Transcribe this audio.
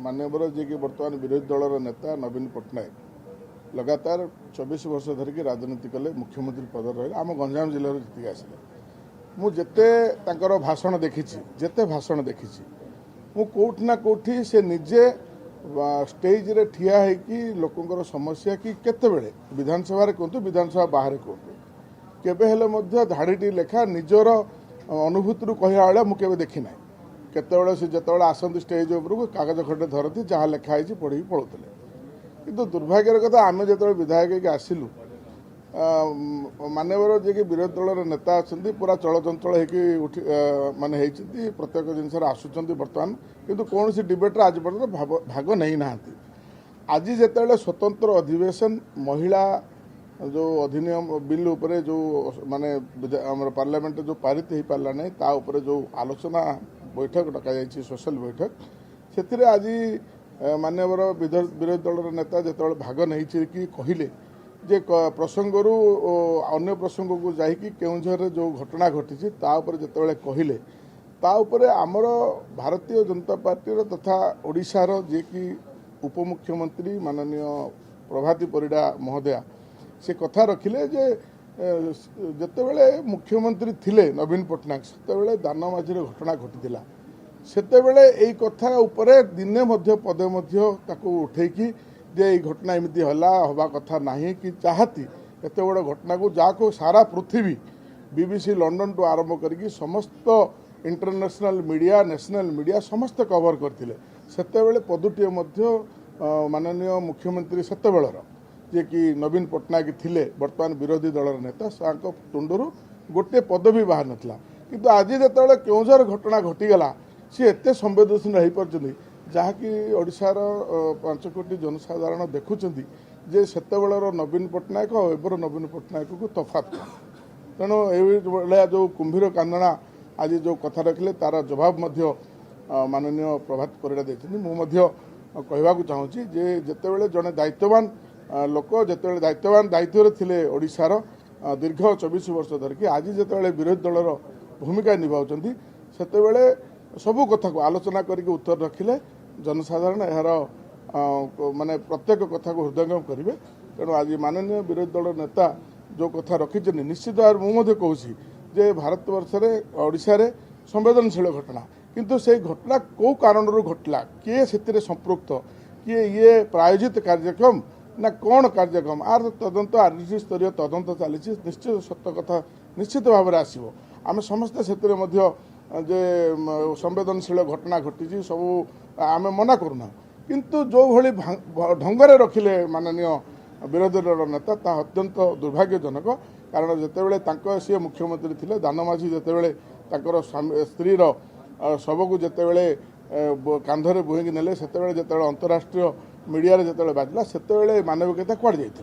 माननीय जी कि बर्तमान विरोधी दलर नेता नवीन पट्टनायक लगातार 24 वर्ष धरिकी राजनीति कले मुख्यमंत्री पद रहे आम गंजाम जिले जीत आसिले मुझे भाषण देखी जेते भाषण देखी कौटना कौटी से निजे स्टेज रे ठिया होगी लोकंर समस्या कि केतेबेले विधानसभा कहतु विधानसभा बाहर कहतु केबे हेले मध्य धाड़ीटी लेखा निजर अनुभूति कहला बेले मुझे देखी ना केतेबेले से जितेबाला आसती स्टेज उपरको कागज खंडे धरती जहाँ लेखाई पढ़ी पढ़ुले किंतु दुर्भाग्यर कथा आम जो विधायक आसिलु मानवर जी कि विरोधी दलर नेता अच्छा पूरा चलचंचल होती माने प्रत्येक जिनस आसुँच बर्तमान किंतु कौन सी डिबेट्रे आज पर्यटन भाग नहीं ना आज जिते स्वतंत्र अधिवेशन महिला जो अधिनियम बिल उपरे जो माने पार्लियामेंट जो पारित हो पारा नहीं ता उपरे जो आलोचना बैठक डक सोशल बैठक से आज मानवर विरोधी दलर नेता जो भाग नहीं कि कहले जे प्रसंगरू अन्य प्रसंग को जाकि केउझर जो घटना घटी तापर जिते कहले तापर आमर भारतीय जनता पार्टी तथा ओडिशार जे कि उपमुख्यमंत्री माननीय प्रभाती परिडा महोदया से कथा रखिले जे जितेबले मुख्यमंत्री थिले नवीन पट्टनायक सेतेबले दानमाझी घटना घटी सेतेबले एई कथा उपरे दिने मध्य पदे मध्य ताको उठेकी जे ये घटना एमती हवा कथा नहीं कि चाहती एत बड़ घटना को जहाँ सारा पृथ्वी बीबीसी लंडन टू आरंभ करके समस्त इंटरनेशनल मीडिया नेशनल मीडिया समस्त कवर करते सेतेबेले पदुटे माननीय मुख्यमंत्री सेतेबेलर जे कि नवीन पट्टनायक थिले वर्तमान विरोधी दलर नेता तुंडरू गोटे पद भी बाहर नाला किंतु आज जिते केउझर घटना घटीगला सी एत संवेदनशील हो पार्टी जहाँकि ओडिशार 5 कोटी जनसाधारण देखुं जे सेतेबेलर नवीन पट्टनायक और एबर नवीन पट्टनायक को तफात तेणु ये जो कुंभीर कांदणा आज जो कथा रखिले तार जवाब माननीय प्रभात परिडा देते मुझे कहवाक चाहूँगी जे जितेबले जड़े दायित्ववान लोक जिते दायित्ववान दायित्व थे ओडिशार दीर्घ 24 वर्ष धरिकी आज जिते विरोधी दलर भूमिका निभाउछन्ती सेतेबेले सबू कथा को आलोचना करके उत्तर रखिले जनसाधारण यार माने प्रत्येक कथा को हृदयंगम करेंगे तेणु आज माननीय विरोधी दल नेता जो कथा रखी निश्चित भाव मुझे कहूँ जे भारतवर्ष ओडिशा रे संवेदनशील घटना किंतु से घटना कौ कारण घटला किए से संपृक्त किए ये प्रायोजित कार्यक्रम ना कौन कार्यक्रम आर तदंत आरडीसी स्तरीय तदंत चली निश्चित सत्य कथा निश्चित भाव में आसो आम समस्ते से जे संवेदनशील घटना घटी सबू आम मना करूना किंतु जो भली ढंगरे रखिले माननीय विरोधी दल नेता ता अत्यंत दुर्भाग्यजनक कारण जितेबले सी मुख्यमंत्री थिले दानमाझी जितेबले स्त्री शव को जितेबले कांधरे बोहिकी नेले सेतेबेले जितेबले अंतरराष्ट्रीय मीडिया जितेबले बाजिला सेतेबेले मानविकता कुआडे जाइथिला।